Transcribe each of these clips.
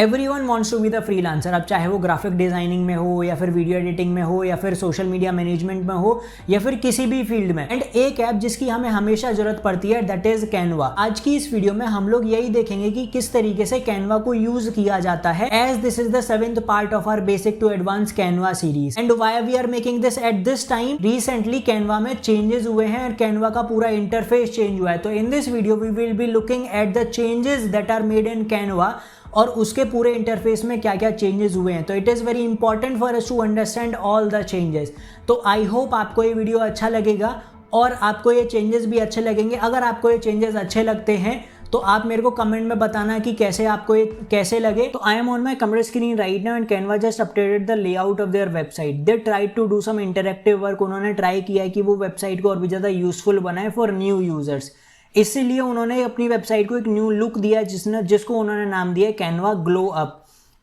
Everyone wants to be the freelancer. अब चाहे वो ग्राफिक डिजाइनिंग में हो या फिर वीडियो एडिटिंग में हो या फिर सोशल मीडिया मैनेजमेंट में हो या फिर किसी भी फील्ड में। एंड एक ऐप जिसकी हमें हमेशा जरूरत पड़ती है दैट इज कैनवा। आज की इस वीडियो में हम लोग यही देखेंगे कि किस तरीके से कैनवा को यूज किया जाता है, as this is the 7th part of our basic to advance Canva series. And why we are making this at this time, recently Canva में चेंजेस हुए हैं और कैनवा का पूरा इंटरफेस चेंज हुआ है। तो in this video we will be looking at the changes that are made in Canva और उसके पूरे इंटरफेस में क्या क्या चेंजेस हुए हैं। तो it is very important for us to understand all the changes. तो आई होप आपको ये वीडियो अच्छा लगेगा और आपको ये चेंजेस भी अच्छे लगेंगे। अगर आपको ये चेंजेस अच्छे लगते हैं तो आप मेरे को कमेंट में बताना कि कैसे आपको ये कैसे लगे। तो I am on my computer screen right now and Canva just updated the layout of their website. They try to do some interactive work. उन्होंने ट्राई किया है कि वो वेबसाइट को और भी ज़्यादा यूजफुल बनाए फॉर न्यू यूजर्स। इसीलिए उन्होंने अपनी वेबसाइट को एक न्यू लुक दिया जिसको उन्होंने नाम दिया कैनवा ग्लो अप।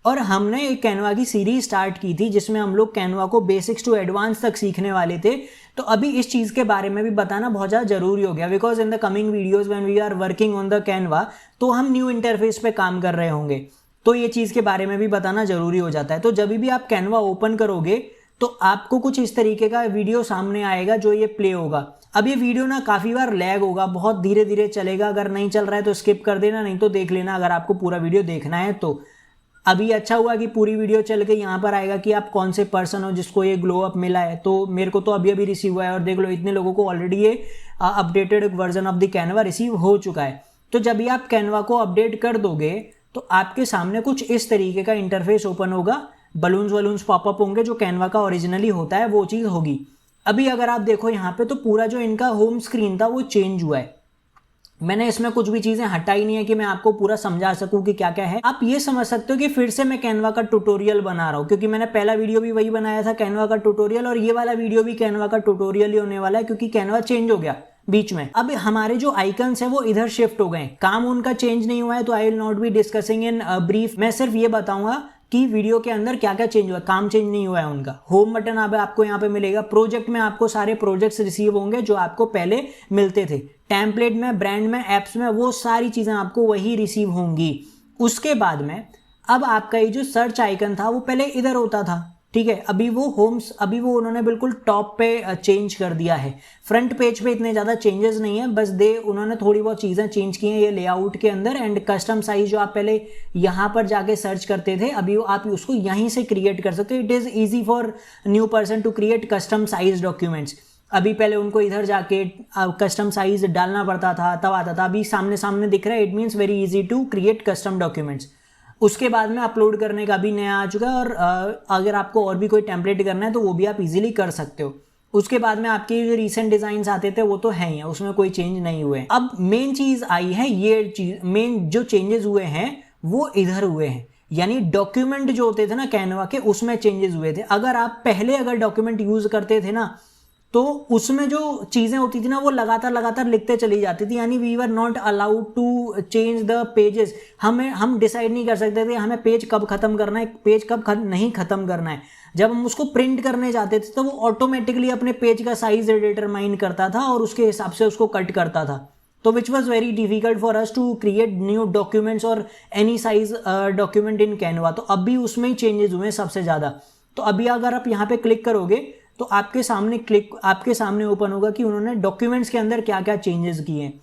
और हमने एक कैनवा की सीरीज स्टार्ट की थी जिसमें हम लोग कैनवा को बेसिक्स टू एडवांस तक सीखने वाले थे। तो अभी इस चीज़ के बारे में भी बताना बहुत ज़्यादा जरूरी हो गया, because in the coming videos when we are working on the Canva तो हम न्यू इंटरफेस पे काम कर रहे होंगे, तो ये चीज़ के बारे में भी बताना जरूरी हो जाता है। तो जब भी आप कैनवा ओपन करोगे तो आपको कुछ इस तरीके का वीडियो सामने आएगा जो ये प्ले होगा। अब ये वीडियो ना काफ़ी बार लैग होगा, बहुत धीरे धीरे चलेगा। अगर नहीं चल रहा है तो स्किप कर देना, नहीं तो देख लेना अगर आपको पूरा वीडियो देखना है तो। अभी अच्छा हुआ कि पूरी वीडियो चल के यहाँ पर आएगा कि आप कौन से पर्सन हो जिसको ये ग्लो अप मिला है। तो मेरे को तो अभी अभी रिसीव हुआ है और देख लो इतने लोगों को ऑलरेडी ये updated version of the Canva receive हो चुका है। तो जब भी आप कैनवा को अपडेट कर दोगे तो आपके सामने कुछ इस तरीके का इंटरफेस ओपन होगा। बलून्स पॉपअप होंगे, जो कैनवा का ओरिजिनली होता है वो चीज़ होगी। अभी अगर आप देखो यहाँ पे तो पूरा जो इनका होम स्क्रीन था वो चेंज हुआ है। मैंने इसमें कुछ भी चीज़ें हटाई नहीं है कि मैं आपको पूरा समझा सकूं कि क्या क्या है। आप ये समझ सकते हो कि फिर से मैं कैनवा का ट्यूटोरियल बना रहा हूँ, क्योंकि मैंने पहला वीडियो भी वही बनाया था कैनवा का ट्यूटोरियल, और ये वाला वीडियो भी कैनवा का ट्यूटोरियल ही होने वाला है क्योंकि कैनवा चेंज हो गया बीच में। अब हमारे जो आइकन्स हैं वो इधर शिफ्ट हो गए, काम उनका चेंज नहीं हुआ है। तो I will not be discussing in brief. मैं सिर्फ ये बताऊंगा कि वीडियो के अंदर क्या क्या चेंज हुआ, काम चेंज नहीं हुआ है उनका। होम बटन आपको यहाँ पे मिलेगा। प्रोजेक्ट में आपको सारे प्रोजेक्ट्स रिसीव होंगे जो आपको पहले मिलते थे। टेम्पलेट में, ब्रांड में, एप्स में, वो सारी चीज़ें आपको वही रिसीव होंगी। उसके बाद में अब आपका ये जो सर्च आइकन था वो पहले इधर होता था, ठीक है। अभी वो उन्होंने बिल्कुल टॉप पे चेंज कर दिया है। फ्रंट पेज पे इतने ज़्यादा चेंजेस नहीं है, बस उन्होंने थोड़ी बहुत चीज़ें चेंज की हैं ये लेआउट के अंदर। एंड कस्टम साइज जो आप पहले यहाँ पर जाके सर्च करते थे, अभी आप उसको यहीं से क्रिएट कर सकते हो। It is easy for new person to create custom size documents. अभी पहले उनको इधर जाके कस्टम साइज डालना पड़ता था, तब आता था। अभी सामने सामने दिख रहा है, it means very easy to create custom documents. उसके बाद में अपलोड करने का भी नया आ चुका है, और अगर आपको और भी कोई टेम्पलेट करना है तो वो भी आप इजीली कर सकते हो। उसके बाद में आपके जो रिसेंट डिजाइन आते थे वो तो है ही है, उसमें कोई चेंज नहीं हुए। अब मेन चीज आई है, ये चीज मेन जो चेंजेस हुए हैं वो इधर हुए हैं, यानी डॉक्यूमेंट जो होते थे ना कैनवा के, उसमें चेंजेस हुए थे। अगर आप पहले डॉक्यूमेंट यूज करते थे ना तो उसमें जो चीज़ें होती थी ना वो लगातार लिखते चली जाती थी, यानी we were not allowed to change the pages. हम डिसाइड नहीं कर सकते थे हमें पेज कब खत्म करना है, पेज कब नहीं खत्म करना है। जब हम उसको प्रिंट करने जाते थे तो वो ऑटोमेटिकली अपने पेज का साइज डिटरमाइन करता था और उसके हिसाब से उसको कट करता था। तो which was very difficult for us to create new documents और any size document in Canva. तो अभी उसमें ही चेंजेस हुए सबसे ज़्यादा। तो अभी अगर आप यहाँ पे क्लिक करोगे तो आपके सामने ओपन होगा कि उन्होंने डॉक्यूमेंट्स के अंदर क्या क्या चेंजेस किए हैं।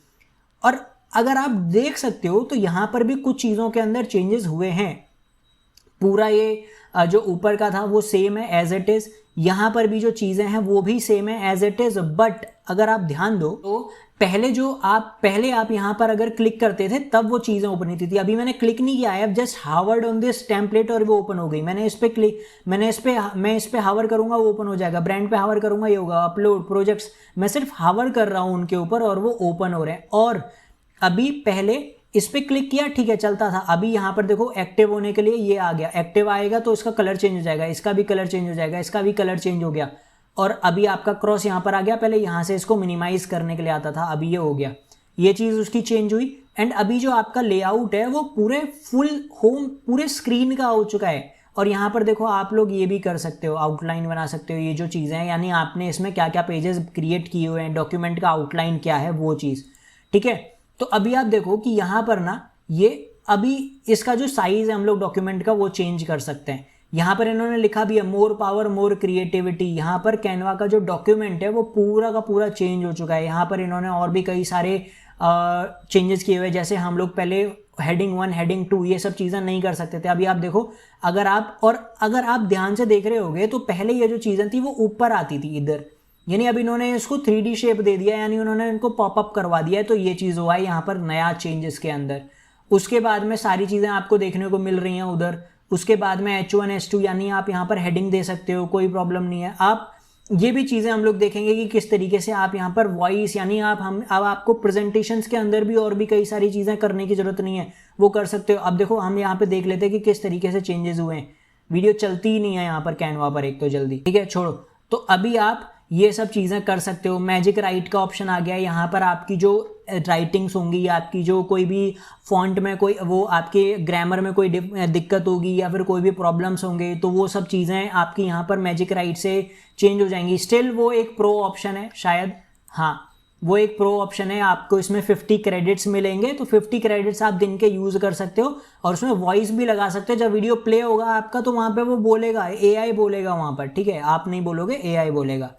और अगर आप देख सकते हो तो यहाँ पर भी कुछ चीज़ों के अंदर चेंजेस हुए हैं। पूरा ये जो ऊपर का था वो सेम है एज इट इज़, यहाँ पर भी जो चीज़ें हैं वो भी सेम है एज इट इज़। बट अगर आप ध्यान दो तो पहले आप यहाँ पर अगर क्लिक करते थे तब वो चीज़ें ओपन होती थी। अभी मैंने क्लिक नहीं किया है, just hovered on this template और वो ओपन हो गई। मैं इस पे हावर करूँगा वो ओपन हो जाएगा। ब्रांड पे हावर करूँगा ये होगा। अपलोड, प्रोजेक्ट्स, मैं सिर्फ हावर कर रहा हूँ उनके ऊपर और वो ओपन हो रहे हैं। और अभी पहले इस पे क्लिक किया, ठीक है, चलता था। अभी यहाँ पर देखो एक्टिव होने के लिए ये आ गया। एक्टिव आएगा तो इसका कलर चेंज हो जाएगा, इसका भी कलर चेंज हो जाएगा, इसका भी कलर चेंज हो गया। और अभी आपका क्रॉस यहाँ पर आ गया। पहले यहाँ से इसको मिनिमाइज करने के लिए आता था, अभी ये हो गया। ये चीज़ उसकी चेंज हुई। एंड अभी जो आपका लेआउट है वो पूरे फुल होम पूरे स्क्रीन का हो चुका है। और यहाँ पर देखो आप लोग ये भी कर सकते हो, आउटलाइन बना सकते हो। ये जो चीज़ें हैं, यानी आपने इसमें क्या क्या पेजेस क्रिएट किए हुए हैं, डॉक्यूमेंट का आउटलाइन क्या है, वो चीज़, ठीक है। तो अभी आप देखो कि यहाँ पर ना ये अभी इसका जो साइज है हम लोग डॉक्यूमेंट का वो चेंज कर सकते हैं। यहाँ पर इन्होंने लिखा भी है मोर पावर मोर क्रिएटिविटी। यहाँ पर कैनवा का जो डॉक्यूमेंट है वो पूरा का पूरा चेंज हो चुका है। यहाँ पर इन्होंने और भी कई सारे चेंजेस किए हुए, जैसे हम लोग पहले हेडिंग 1 हेडिंग 2 ये सब चीज़ें नहीं कर सकते थे। अभी आप देखो, अगर आप ध्यान से देख रहे होगे तो पहले ये जो चीज़ें थी वो ऊपर आती थी इधर, यानी अब इन्होंने इसको 3D शेप दे दिया, यानी उन्होंने इनको पॉपअप करवा दिया है। तो ये चीज़ हुआ है यहाँ पर नया चेंजेस के अंदर। उसके बाद में सारी चीज़ें आपको देखने को मिल रही हैं उधर। उसके बाद में H1 H2 यानी आप यहाँ पर हेडिंग दे सकते हो, कोई प्रॉब्लम नहीं है। आप ये भी चीज़ें हम लोग देखेंगे कि किस तरीके से आप यहाँ पर वॉइस, यानी अब आपको प्रेजेंटेशंस के अंदर भी और भी कई सारी चीज़ें करने की ज़रूरत नहीं है, वो कर सकते हो। अब देखो हम यहाँ पे देख लेते हैं कि किस तरीके से चेंजेस हुए हैं। वीडियो चलती ही नहीं है यहाँ पर कैनवा पर, एक तो जल्दी, ठीक है छोड़ो। तो अभी आप ये सब चीज़ें कर सकते हो। मैजिक राइट का ऑप्शन आ गया है। यहाँ पर आपकी जो राइटिंग्स होंगी, आपकी जो कोई भी फॉन्ट में कोई वो आपके ग्रामर में कोई दिक्कत होगी या फिर कोई भी प्रॉब्लम्स होंगे, तो वो सब चीज़ें आपकी यहाँ पर मैजिक राइट से चेंज हो जाएंगी। स्टिल वो एक प्रो ऑप्शन है शायद, हाँ वो एक प्रो ऑप्शन है। आपको इसमें 50 क्रेडिट्स मिलेंगे, तो 50 क्रेडिट्स आप दिन के यूज़ कर सकते हो और उसमें वॉइस भी लगा सकते हो। जब वीडियो प्ले होगा आपका तो वहाँ पे वो बोलेगा, AI बोलेगा वहाँ पर, ठीक है, आप नहीं बोलोगे, AI बोलेगा।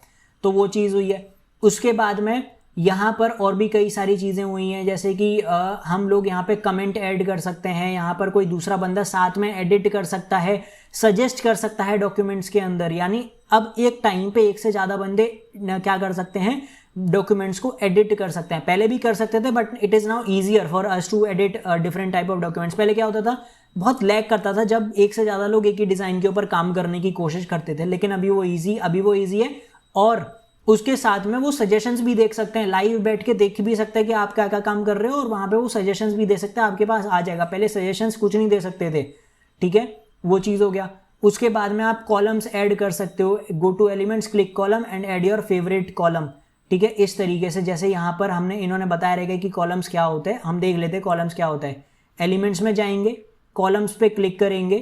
तो वो चीज़ हुई है। उसके बाद में यहाँ पर और भी कई सारी चीज़ें हुई हैं, जैसे कि हम लोग यहाँ पे कमेंट ऐड कर सकते हैं। यहाँ पर कोई दूसरा बंदा साथ में एडिट कर सकता है, सजेस्ट कर सकता है डॉक्यूमेंट्स के अंदर। यानी अब एक टाइम पे एक से ज़्यादा बंदे क्या कर सकते हैं, डॉक्यूमेंट्स को एडिट कर सकते हैं। पहले भी कर सकते थे, but it is now easier for us to edit different type of documents. पहले क्या होता था, बहुत लैग करता था जब एक से ज़्यादा लोग एक ही डिज़ाइन के ऊपर काम करने की कोशिश करते थे, लेकिन अभी वो ईजी है। और उसके साथ में वो सजेशंस भी देख सकते हैं, लाइव बैठ के देख भी सकते हैं कि आप क्या क्या काम कर रहे हो, और वहाँ पे वो सजेशंस भी दे सकते हैं, आपके पास आ जाएगा। पहले सजेशंस कुछ नहीं दे सकते थे, ठीक है, वो चीज़ हो गया। उसके बाद में आप कॉलम्स ऐड कर सकते हो। Go two elements, click column and add your favourite column, ठीक है, इस तरीके से। जैसे यहाँ पर इन्होंने बताया रहेगा कि कॉलम्स क्या होते हैं, हम देख लेते हैं कॉलम्स क्या होता है। एलिमेंट्स में जाएंगे, कॉलम्स पे क्लिक करेंगे,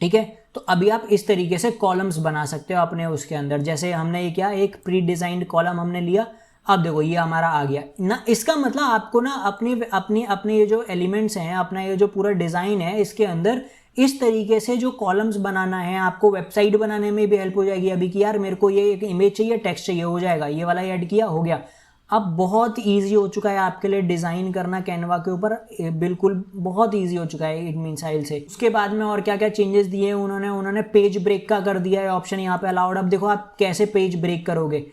ठीक है। तो अभी आप इस तरीके से कॉलम्स बना सकते हो अपने उसके अंदर। जैसे हमने ये क्या, एक प्री डिजाइंड कॉलम हमने लिया, अब देखो ये हमारा आ गया ना। इसका मतलब आपको ना अपने ये जो एलिमेंट्स हैं, अपना ये जो पूरा डिज़ाइन है, इसके अंदर इस तरीके से जो कॉलम्स बनाना है, आपको वेबसाइट बनाने में भी हेल्प हो जाएगी। अभी कि यार मेरे को ये एक इमेज चाहिए, टेक्स्ट चाहिए, हो जाएगा, ये वाला ऐड किया, हो गया। अब बहुत ईजी हो चुका है आपके लिए डिज़ाइन करना कैनवा के ऊपर, बिल्कुल बहुत ईजी हो चुका है इट मीन साइल से। उसके बाद में और क्या क्या चेंजेस दिए उन्होंने पेज ब्रेक का कर दिया है ऑप्शन यहाँ पे अलाउड। अब देखो आप कैसे पेज ब्रेक करोगे,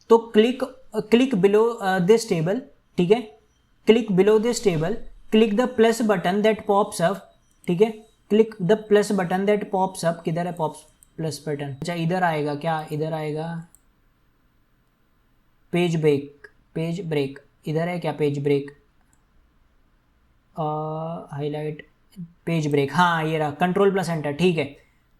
तो क्लिक बिलो दिस टेबल, ठीक है, click below this table, click the plus button that pops up, ठीक है, click the plus button that pops up. किधर है पॉप्स प्लस बटन? अच्छा इधर आएगा क्या, इधर आएगा पेज ब्रेक इधर है क्या, page break highlight page break, हाँ ये रहा, कंट्रोल प्लस एंटर, ठीक है,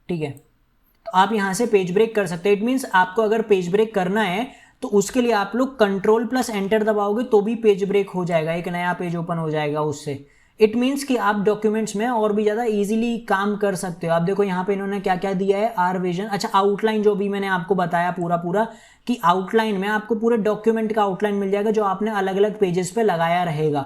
ठीक है। तो आप यहाँ से पेज ब्रेक कर सकते हैं। इट मीन्स आपको अगर पेज ब्रेक करना है तो उसके लिए आप लोग कंट्रोल प्लस एंटर दबाओगे तो भी पेज ब्रेक हो जाएगा, एक नया पेज ओपन हो जाएगा उससे। इट मीन्स कि आप डॉक्यूमेंट्स में और भी ज़्यादा इजीली काम कर सकते हो। आप देखो यहाँ पे इन्होंने क्या क्या दिया है, आर विजन, अच्छा आउटलाइन जो भी मैंने आपको बताया पूरा कि आउटलाइन में आपको पूरे डॉक्यूमेंट का आउटलाइन मिल जाएगा जो आपने अलग अलग पेजेस पे लगाया रहेगा।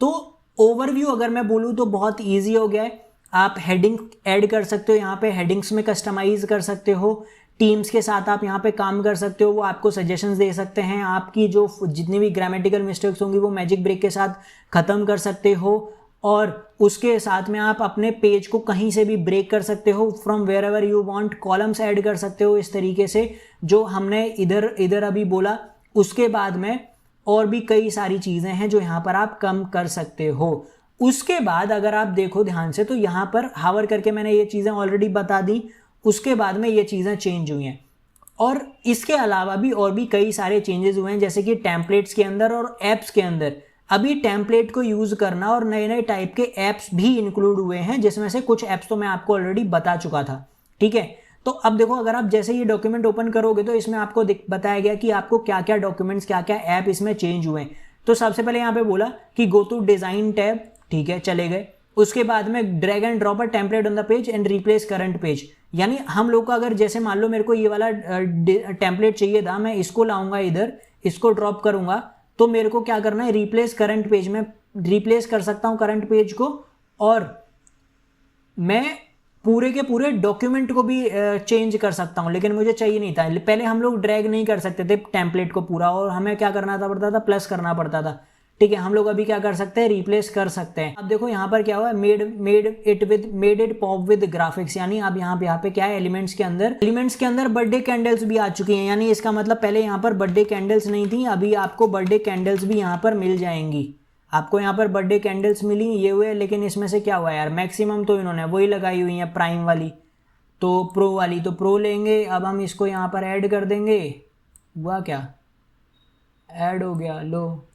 तो ओवरव्यू अगर मैं बोलूँ तो बहुत ईजी हो गया है। आप हेडिंग ऐड कर सकते हो, यहाँ पे हेडिंग्स में कस्टमाइज कर सकते हो, टीम्स के साथ आप यहाँ पे काम कर सकते हो, वो आपको सजेशंस दे सकते हैं, आपकी जो जितनी भी ग्रामेटिकल मिस्टेक्स होंगी वो मैजिक ब्रेक के साथ ख़त्म कर सकते हो। और उसके साथ में आप अपने पेज को कहीं से भी ब्रेक कर सकते हो, from wherever you want, columns add कर सकते हो इस तरीके से जो हमने इधर अभी बोला। उसके बाद में और भी कई सारी चीज़ें हैं जो यहाँ पर आप कम कर सकते हो। उसके बाद अगर आप देखो ध्यान से तो यहाँ पर हावर करके मैंने ये चीज़ें ऑलरेडी बता दी। उसके बाद में ये चीज़ें चेंज हुई हैं और इसके अलावा भी और भी कई सारे चेंजेस हुए हैं, जैसे कि टेम्पलेट्स के अंदर और ऐप्स के अंदर अभी टेम्पलेट को यूज़ करना और नए नए टाइप के ऐप्स भी इंक्लूड हुए हैं, जिसमें से कुछ ऐप्स तो मैं आपको ऑलरेडी बता चुका था, ठीक है। तो अब देखो अगर आप जैसे ये डॉक्यूमेंट ओपन करोगे तो इसमें आपको बताया गया कि आपको क्या क्या डॉक्यूमेंट्स, क्या क्या ऐप इसमें चेंज हुए हैं। तो सबसे पहले यहाँ पे बोला कि गो टू डिज़ाइन टैब, ठीक है, चले गए। उसके बाद में drag and drop a template on the page and replace current page, यानी हम लोग को अगर जैसे मान लो मेरे को ये वाला टेम्पलेट चाहिए था, मैं इसको लाऊंगा इधर, इसको ड्रॉप करूंगा, तो मेरे को क्या करना है, रिप्लेस करंट पेज में रिप्लेस कर सकता हूँ करंट पेज को और मैं पूरे के पूरे डॉक्यूमेंट को भी चेंज कर सकता हूँ, लेकिन मुझे चाहिए नहीं था। पहले हम लोग ड्रैग नहीं कर सकते थे टेम्पलेट को पूरा, और हमें क्या करना था पड़ता था, प्लस करना पड़ता था। ठीक है, हम लोग अभी क्या कर सकते हैं, रिप्लेस कर सकते हैं। अब देखो यहाँ पर क्या हुआ, made it pop with graphics, यानी अब यहाँ पे क्या है, एलिमेंट्स के अंदर बर्थडे कैंडल्स भी आ चुकी हैं। यानी इसका मतलब पहले यहाँ पर बर्थडे कैंडल्स नहीं थी, अभी आपको बर्थडे कैंडल्स भी यहाँ पर मिल जाएंगी। आपको यहाँ पर बर्थडे कैंडल्स मिली, ये हुए, लेकिन इसमें से क्या हुआ यार, मैक्सिमम तो इन्होंने वही लगाई हुई है प्राइम वाली, तो प्रो वाली, तो प्रो लेंगे। अब हम इसको यहाँ पर ऐड कर देंगे। हुआ क्या, ऐड हो गया, लो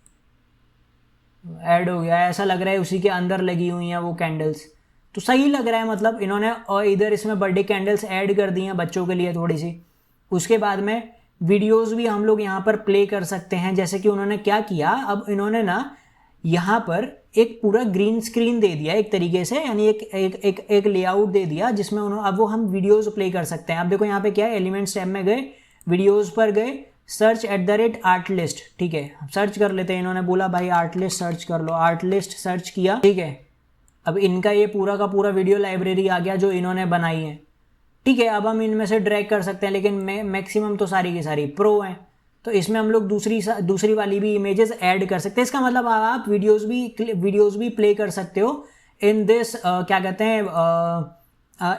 ऐड हो गया। ऐसा लग रहा है उसी के अंदर लगी हुई हैं वो कैंडल्स, तो सही लग रहा है। मतलब इन्होंने और इधर इसमें बर्थडे कैंडल्स ऐड कर दी हैं बच्चों के लिए थोड़ी सी। उसके बाद में वीडियोस भी हम लोग यहाँ पर प्ले कर सकते हैं। जैसे कि उन्होंने क्या किया, अब इन्होंने ना यहाँ पर एक पूरा ग्रीन स्क्रीन दे दिया एक तरीके से, यानी एक लेआउट दे दिया जिसमें उन्होंने, अब वो हम वीडियोस प्ले कर सकते हैं। अब देखो यहाँ पे क्या है, एलिमेंट्स टैब में गए, वीडियोस पर गए, सर्च @artlist, ठीक है, सर्च कर लेते हैं। इन्होंने बोला भाई आर्टलिस्ट सर्च कर लो, आर्टलिस्ट सर्च किया, ठीक है। अब इनका ये पूरा का पूरा वीडियो लाइब्रेरी आ गया जो इन्होंने बनाई है, ठीक है। अब हम इनमें से ड्रैग कर सकते हैं, लेकिन मैक्सिमम तो सारी की सारी प्रो हैं, तो इसमें हम लोग दूसरी वाली भी इमेजेस ऐड कर सकते हैं। इसका मतलब आप वीडियोस भी प्ले कर सकते हो इन दिस क्या कहते हैं,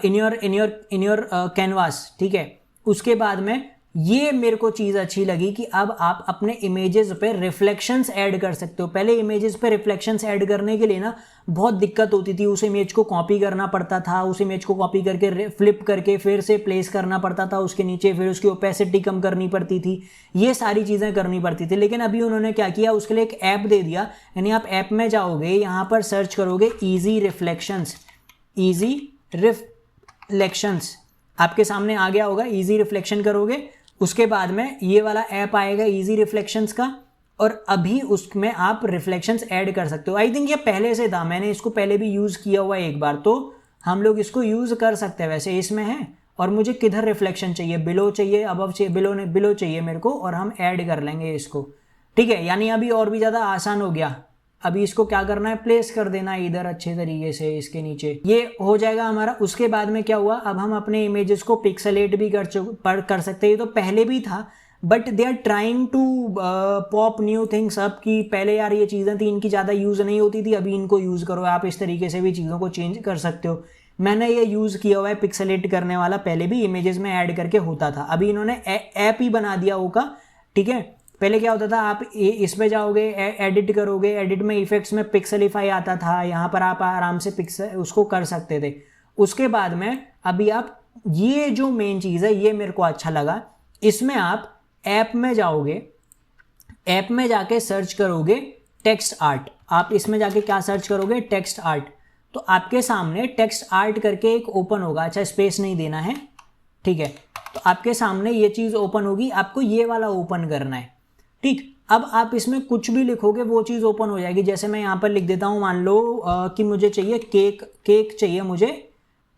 इन योर कैनवास, ठीक है। उसके बाद में ये मेरे को चीज़ अच्छी लगी कि अब आप अपने इमेजेस पे रिफ्लेक्शंस ऐड कर सकते हो। पहले इमेजेस पे रिफ्लेक्शंस ऐड करने के लिए ना बहुत दिक्कत होती थी, उस इमेज को कॉपी करना पड़ता था, उस इमेज को कॉपी करके फ्लिप करके फिर से प्लेस करना पड़ता था उसके नीचे, फिर उसकी ओपेसिटी कम करनी पड़ती थी, ये सारी चीज़ें करनी पड़ती थी। लेकिन अभी उन्होंने क्या किया, उसके लिए एक ऐप दे दिया। यानी आप ऐप में जाओगे, यहाँ पर सर्च करोगे ईजी रिफ्लेक्शंस, आपके सामने आ गया होगा, ईजी रिफ्लेक्शन करोगे, उसके बाद में ये वाला ऐप आएगा ईजी रिफ्लेक्शंस का, और अभी उसमें आप रिफ्लेक्शंस ऐड कर सकते हो। आई थिंक ये पहले से था, मैंने इसको पहले भी यूज़ किया हुआ है एक बार, तो हम लोग इसको यूज़ कर सकते हैं। वैसे इसमें है, और मुझे किधर रिफ्लेक्शन चाहिए, बिलो चाहिए, अबव चाहिए, बिलो चाहिए मेरे को, और हम ऐड कर लेंगे इसको, ठीक है। यानी अभी और भी ज़्यादा आसान हो गया। अभी इसको क्या करना है, प्लेस कर देना है इधर अच्छे तरीके से इसके नीचे, ये हो जाएगा हमारा। उसके बाद में क्या हुआ, अब हम अपने इमेजेस को पिक्सेलेट भी कर सकते हैं। ये तो पहले भी था, but they are trying to pop new things up, कि पहले यार ये चीज़ें थी, इनकी ज़्यादा यूज़ नहीं होती थी, अभी इनको यूज़ करो। आप इस तरीके से भी चीज़ों को चेंज कर सकते हो। मैंने ये यूज़ किया हुआ है पिक्सेलेट करने वाला, पहले भी इमेजेस में ऐड करके होता था, अभी इन्होंने ऐप ही बना दिया होगा, ठीक है। पहले क्या होता था, आप इस पे जाओगे, एडिट करोगे, एडिट में इफेक्ट्स में पिक्सेलिफाई आता था, यहाँ पर आप आराम से पिक्सल उसको कर सकते थे। उसके बाद में अभी आप, ये जो मेन चीज़ है ये मेरे को अच्छा लगा, इसमें आप ऐप में जाओगे, ऐप में जाके सर्च करोगे टेक्स्ट आर्ट। आप इसमें जाके क्या सर्च करोगे, टेक्स्ट आर्ट, तो आपके सामने टेक्स्ट आर्ट करके एक ओपन होगा। अच्छा, स्पेस नहीं देना है, ठीक है। तो आपके सामने ये चीज़ ओपन होगी, आपको ये वाला ओपन करना है, ठीक। अब आप इसमें कुछ भी लिखोगे वो चीज़ ओपन हो जाएगी। जैसे मैं यहाँ पर लिख देता हूँ, मान लो कि मुझे चाहिए केक चाहिए मुझे,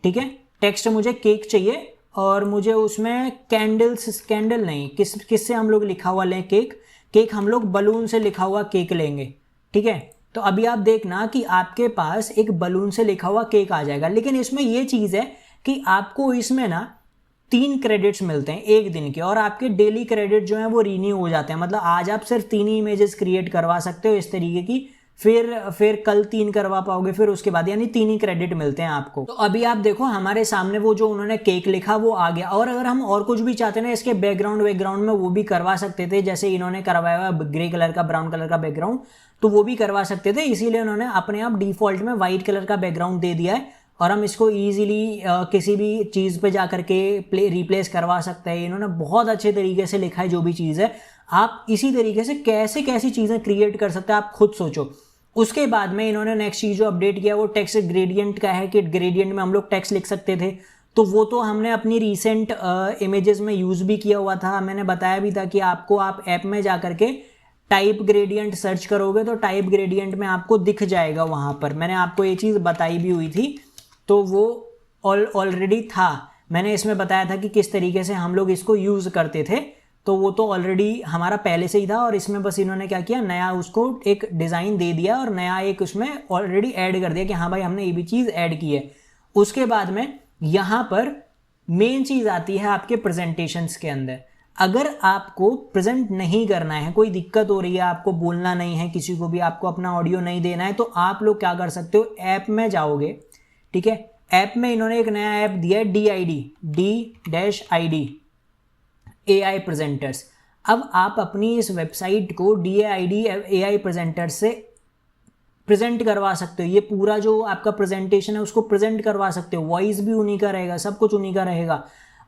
ठीक है, टेक्स्ट मुझे केक चाहिए, और मुझे उसमें कैंडल नहीं, किससे हम लोग लिखा हुआ लें, केक हम लोग बलून से लिखा हुआ केक लेंगे, ठीक है। तो अभी आप देखना कि आपके पास एक बलून से लिखा हुआ केक आ जाएगा। लेकिन इसमें ये चीज़ है कि आपको इसमें ना 3 क्रेडिट्स मिलते हैं एक दिन के, और आपके डेली क्रेडिट जो हैं वो रीन्यू हो जाते हैं। मतलब आज आप सिर्फ 3 ही इमेजेस क्रिएट करवा सकते हो इस तरीके की, फिर कल 3 करवा पाओगे, फिर उसके बाद, यानी 3 ही क्रेडिट मिलते हैं आपको। तो अभी आप देखो हमारे सामने वो जो उन्होंने केक लिखा वो आ गया। और अगर हम और कुछ भी चाहते हैं ना, इसके बैकग्राउंड में वो भी करवा सकते थे, जैसे इन्होंने करवाया हुआ ग्रे कलर का, ब्राउन कलर का बैकग्राउंड, तो वो भी करवा सकते थे। इसीलिए उन्होंने अपने आप डिफॉल्ट में व्हाइट कलर का बैकग्राउंड दे दिया है, और हम इसको ईजिली किसी भी चीज़ पे जा करके रिप्लेस करवा सकते हैं। इन्होंने बहुत अच्छे तरीके से लिखा है जो भी चीज़ है। आप इसी तरीके से कैसी चीज़ें क्रिएट कर सकते हैं, आप खुद सोचो। उसके बाद में इन्होंने नेक्स्ट चीज़ जो अपडेट किया वो टेक्स्ट ग्रेडियंट का है, कि ग्रेडियंट में हम लोग टेक्स्ट लिख सकते थे। तो वो तो हमने अपनी रिसेंट इमेजेस में यूज़ भी किया हुआ था। मैंने बताया भी था कि आपको, आप ऐप में जा करके टाइप ग्रेडियंट सर्च करोगे तो टाइप ग्रेडियंट में आपको दिख जाएगा वहाँ पर। मैंने आपको ये चीज़ बताई भी हुई थी, तो वो ऑलरेडी था। मैंने इसमें बताया था कि किस तरीके से हम लोग इसको यूज़ करते थे। तो वो तो ऑलरेडी हमारा पहले से ही था और इसमें बस इन्होंने क्या किया, नया उसको एक डिज़ाइन दे दिया और नया एक उसमें ऑलरेडी ऐड कर दिया कि हाँ भाई हमने ये भी चीज़ ऐड की है। उसके बाद में यहाँ पर मेन चीज़ आती है आपके प्रेजेंटेशंस के अंदर। अगर आपको प्रेजेंट नहीं करना है, कोई दिक्कत हो रही है, आपको बोलना नहीं है किसी को भी, आपको अपना ऑडियो नहीं देना है, तो आप लोग क्या कर सकते हो, ऐप में जाओगे, ठीक है। ऐप में इन्होंने एक नया ऐप दिया है D-ID AI प्रेजेंटर्स। अब आप अपनी इस वेबसाइट को DAID AI प्रेजेंटर से प्रेजेंट करवा सकते हो। ये पूरा जो आपका प्रेजेंटेशन है उसको प्रेजेंट करवा सकते हो। वॉइस भी उन्हीं का रहेगा, सब कुछ उन्हीं का रहेगा।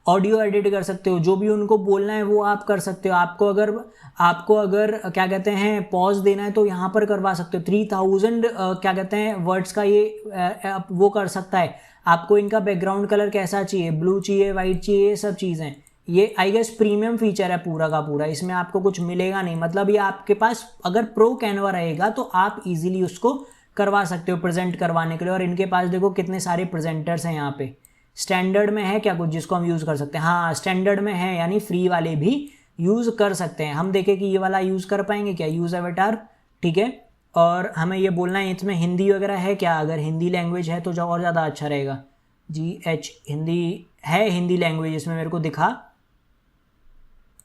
ऑडियो एडिट कर सकते हो, जो भी उनको बोलना है वो आप कर सकते हो। आपको अगर क्या कहते हैं पॉज देना है तो यहाँ पर करवा सकते हो। 3000 क्या कहते हैं वर्ड्स का ये वो कर सकता है। आपको इनका बैकग्राउंड कलर कैसा चाहिए, ब्लू चाहिए, वाइट चाहिए, ये सब चीज़ें। ये आई गेस प्रीमियम फीचर है पूरा का पूरा, इसमें आपको कुछ मिलेगा नहीं। मतलब ये आपके पास अगर प्रो कैनवा रहेगा तो आप इजीली उसको करवा सकते हो प्रेजेंट करवाने के लिए। और इनके पास देखो कितने सारे प्रेजेंटर्स हैं यहाँ पे। स्टैंडर्ड में है क्या कुछ जिसको हम यूज़ कर सकते हैं? हाँ, स्टैंडर्ड में है, यानी फ्री वाले भी यूज़ कर सकते हैं। हम देखें कि ये वाला यूज़ कर पाएंगे क्या, यूज़ अवतार, ठीक है। और हमें ये बोलना है इसमें हिंदी वगैरह है क्या, अगर हिंदी लैंग्वेज है तो जो और ज़्यादा अच्छा रहेगा। GH हिंदी है, हिंदी लैंग्वेज इसमें मेरे को दिखा।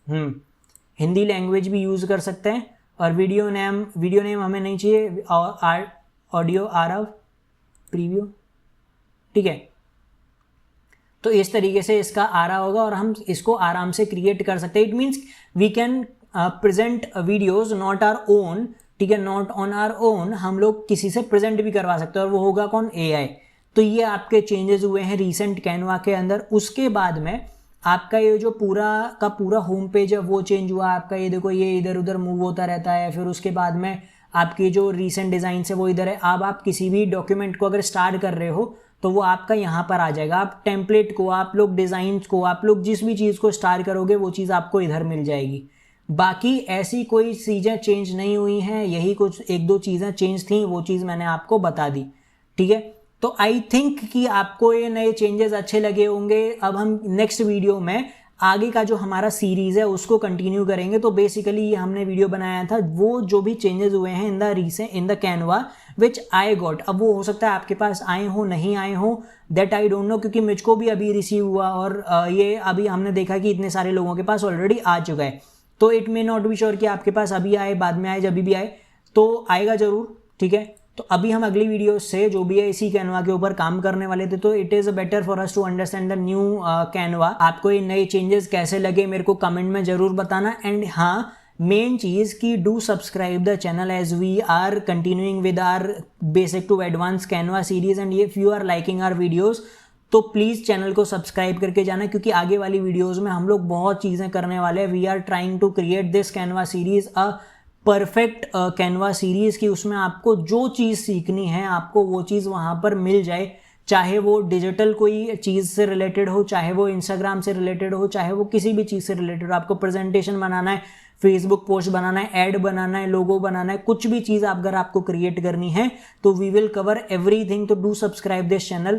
हिंदी लैंग्वेज भी यूज़ कर सकते हैं। और वीडियो नेम हमें नहीं चाहिए, ऑडियो आरव प्रीव्यू, ठीक है। तो इस तरीके से इसका आ रहा होगा और हम इसको आराम से क्रिएट कर सकते हैं। It means we can present videos not our own, ठीक है, नॉट ऑन आर ओन। हम लोग किसी से प्रेजेंट भी करवा सकते हैं और वो होगा कौन, AI। तो ये आपके चेंजेस हुए हैं रिसेंट कैनवा के अंदर। उसके बाद में आपका ये जो पूरा का पूरा होम पेज है वो चेंज हुआ आपका। ये देखो ये इधर उधर मूव होता रहता है। फिर उसके बाद में आपकी जो रिसेंट डिज़ाइन है वो इधर है। अब आप किसी भी डॉक्यूमेंट को अगर स्टार्ट कर रहे हो तो वो आपका यहाँ पर आ जाएगा। आप टेम्पलेट को, आप लोग डिज़ाइन को, आप लोग जिस भी चीज़ को स्टार्ट करोगे वो चीज़ आपको इधर मिल जाएगी। बाकी ऐसी कोई चीज़ें चेंज नहीं हुई हैं, यही कुछ एक दो चीज़ें चेंज थी, वो चीज़ मैंने आपको बता दी, ठीक है। तो आई थिंक कि आपको ये नए चेंजेस अच्छे लगे होंगे। अब हम नेक्स्ट वीडियो में आगे का जो हमारा सीरीज़ है उसको कंटिन्यू करेंगे। तो बेसिकली ये हमने वीडियो बनाया था वो जो भी चेंजेस हुए हैं in the Canva which I got. अब वो हो सकता है आपके पास आए हो, नहीं आए हो, दैट आई डोंट नो, क्योंकि मुझको भी अभी रिसीव हुआ और ये अभी हमने देखा कि इतने सारे लोगों के पास ऑलरेडी आ चुका है। तो it may not be sure कि आपके पास अभी आए, बाद में आए, जब भी आए तो आएगा ज़रूर, ठीक है। तो अभी हम अगली वीडियो से जो भी है इसी कैनवा के ऊपर काम करने वाले थे। तो it is better for us to understand the new Canva. आपको ये नए चेंजेस कैसे लगे मेरे को कमेंट में ज़रूर बताना। एंड हाँ, मेन चीज़ की do subscribe the channel as we are continuing with our basic to advance Canva series. And if you are liking our videos तो प्लीज़ चैनल को सब्सक्राइब करके जाना, क्योंकि आगे वाली वीडियोज़ में हम लोग बहुत चीज़ें करने वाले हैं। We are trying to create this Canva series a perfect Canva series की उसमें आपको जो चीज़ सीखनी है आपको वो चीज़ वहाँ पर मिल जाए, चाहे वो डिजिटल कोई चीज़ से रिलेटेड हो, चाहे वो इंस्टाग्राम से रिलेटेड हो, चाहे वो किसी भी चीज़ से रिलेटेड हो। आपको प्रेजेंटेशन बनाना है, फेसबुक पोस्ट बनाना है, ऐड बनाना है, लोगो बनाना है, कुछ भी चीज़ अगर आपको क्रिएट करनी है तो वी विल कवर एवरीथिंग। तो डू सब्सक्राइब दिस चैनल।